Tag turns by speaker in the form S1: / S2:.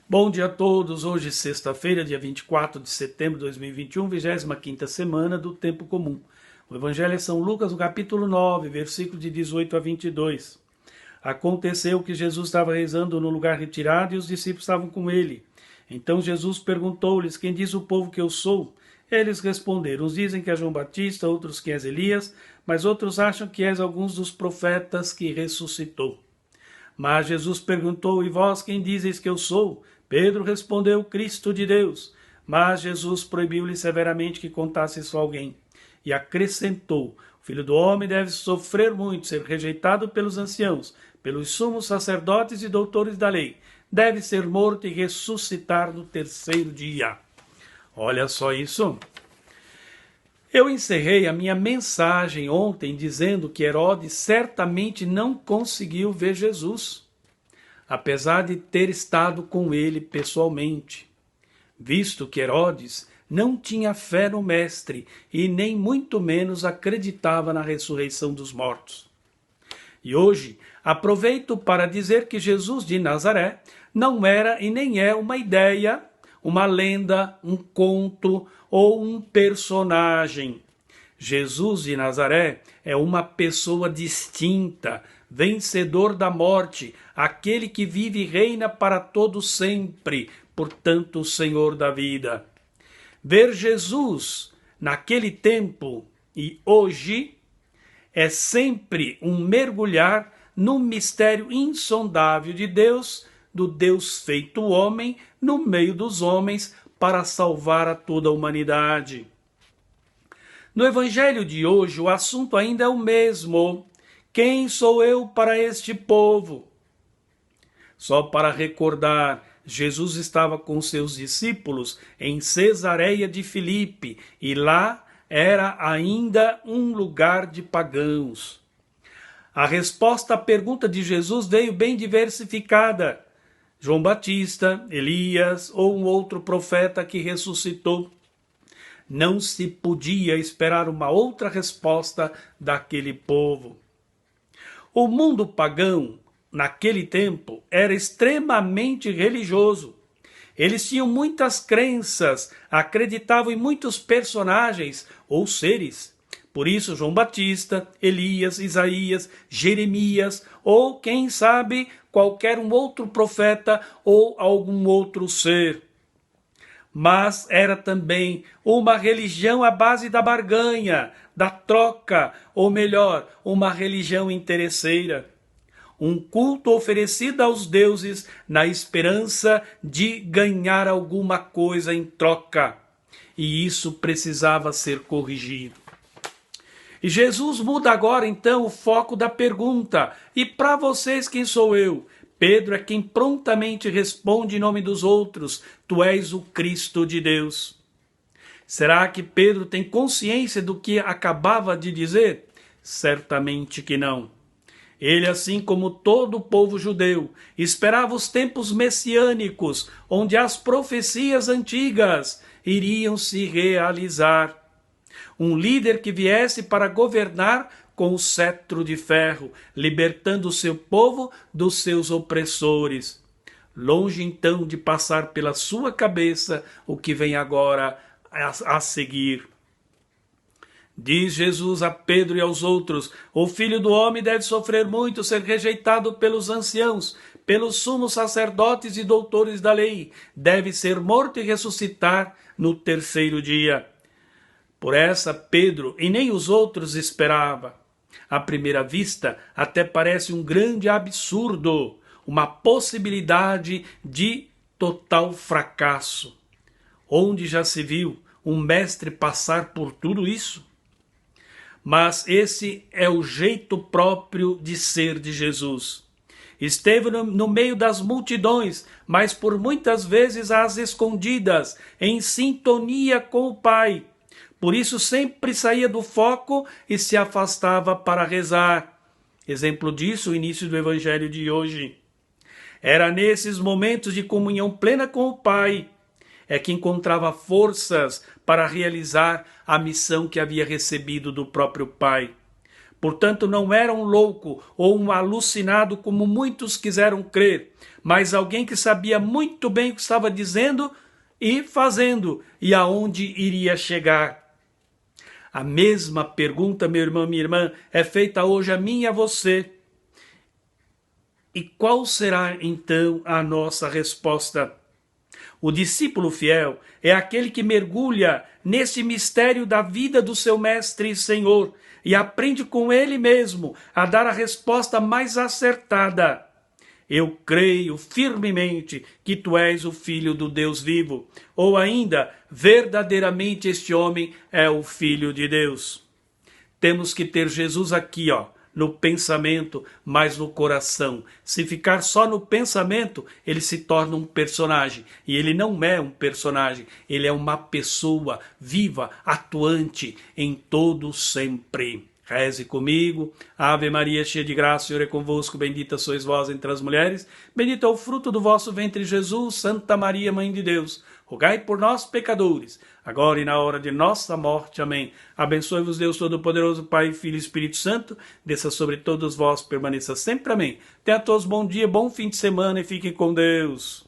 S1: Bom dia a todos, hoje sexta-feira, dia 24 de setembro de 2021, 25ª semana do Tempo Comum. O Evangelho é São Lucas, no capítulo 9, versículo de 18 a 22. Aconteceu que Jesus estava rezando no lugar retirado e os discípulos estavam com ele. Então Jesus perguntou-lhes: quem diz o povo que eu sou? Eles responderam: uns dizem que é João Batista, outros que és Elias, mas outros acham que és alguns dos profetas que ressuscitou. Mas Jesus perguntou: e vós quem dizes que eu sou? Pedro respondeu: Cristo de Deus. Mas Jesus proibiu-lhe severamente que contasse isso a alguém. E acrescentou: o Filho do Homem deve sofrer muito, ser rejeitado pelos anciãos, pelos sumos sacerdotes e doutores da lei. Deve ser morto e ressuscitar no terceiro dia. Olha só isso. Eu encerrei a minha mensagem ontem dizendo que Herodes certamente não conseguiu ver Jesus, apesar de ter estado com ele pessoalmente, visto que Herodes não tinha fé no Mestre e nem muito menos acreditava na ressurreição dos mortos. E hoje aproveito para dizer que Jesus de Nazaré não era e nem é uma ideia, uma lenda, um conto ou um personagem. Jesus de Nazaré é uma pessoa distinta, vencedor da morte, aquele que vive e reina para todo sempre, portanto, o Senhor da vida. Ver Jesus naquele tempo e hoje é sempre um mergulhar no mistério insondável de Deus, do Deus feito homem, no meio dos homens, para salvar a toda a humanidade. No Evangelho de hoje, o assunto ainda é o mesmo. Quem sou eu para este povo? Só para recordar, Jesus estava com seus discípulos em Cesareia de Filipe e lá era ainda um lugar de pagãos. A resposta à pergunta de Jesus veio bem diversificada. João Batista, Elias ou um outro profeta que ressuscitou. Não se podia esperar uma outra resposta daquele povo. O mundo pagão, naquele tempo, era extremamente religioso. Eles tinham muitas crenças, acreditavam em muitos personagens ou seres. Por isso, João Batista, Elias, Isaías, Jeremias ou, quem sabe, qualquer um outro profeta ou algum outro ser. Mas era também uma religião à base da barganha, da troca, ou melhor, uma religião interesseira. Um culto oferecido aos deuses na esperança de ganhar alguma coisa em troca. E isso precisava ser corrigido. E Jesus muda agora então o foco da pergunta. E para vocês quem sou eu? Pedro é quem prontamente responde em nome dos outros: tu és o Cristo de Deus. Será que Pedro tem consciência do que acabava de dizer? Certamente que não. Ele, assim como todo o povo judeu, esperava os tempos messiânicos, onde as profecias antigas iriam se realizar. Um líder que viesse para governar com o cetro de ferro, libertando o seu povo dos seus opressores. Longe então de passar pela sua cabeça o que vem agora a seguir. Diz Jesus a Pedro e aos outros: o Filho do Homem deve sofrer muito, ser rejeitado pelos anciãos, pelos sumos sacerdotes e doutores da lei, deve ser morto e ressuscitar no terceiro dia. Por essa Pedro e nem os outros esperava. À primeira vista, até parece um grande absurdo, uma possibilidade de total fracasso. Onde já se viu um mestre passar por tudo isso? Mas esse é o jeito próprio de ser de Jesus. Esteve no meio das multidões, mas por muitas vezes às escondidas, em sintonia com o Pai. Por isso sempre saía do foco e se afastava para rezar. Exemplo disso, o início do Evangelho de hoje. Era nesses momentos de comunhão plena com o Pai é que encontrava forças para realizar a missão que havia recebido do próprio Pai. Portanto, não era um louco ou um alucinado como muitos quiseram crer, mas alguém que sabia muito bem o que estava dizendo e fazendo e aonde iria chegar. A mesma pergunta, meu irmão, minha irmã, é feita hoje a mim e a você. E qual será então a nossa resposta? O discípulo fiel é aquele que mergulha nesse mistério da vida do seu mestre e Senhor e aprende com ele mesmo a dar a resposta mais acertada. Eu creio firmemente que tu és o Filho do Deus vivo. Ou ainda, verdadeiramente este homem é o Filho de Deus. Temos que ter Jesus aqui, no pensamento, mas no coração. Se ficar só no pensamento, ele se torna um personagem. E ele não é um personagem, ele é uma pessoa viva, atuante em todo sempre. Reze comigo. Ave Maria, cheia de graça, o Senhor é convosco. Bendita sois vós entre as mulheres. Bendito é o fruto do vosso ventre, Jesus. Santa Maria, Mãe de Deus, rogai por nós, pecadores, agora e na hora de nossa morte. Amém. Abençoe-vos Deus Todo-Poderoso, Pai, Filho e Espírito Santo. Desça sobre todos vós, permaneça sempre. Amém. Tenha a todos bom dia, bom fim de semana e fiquem com Deus.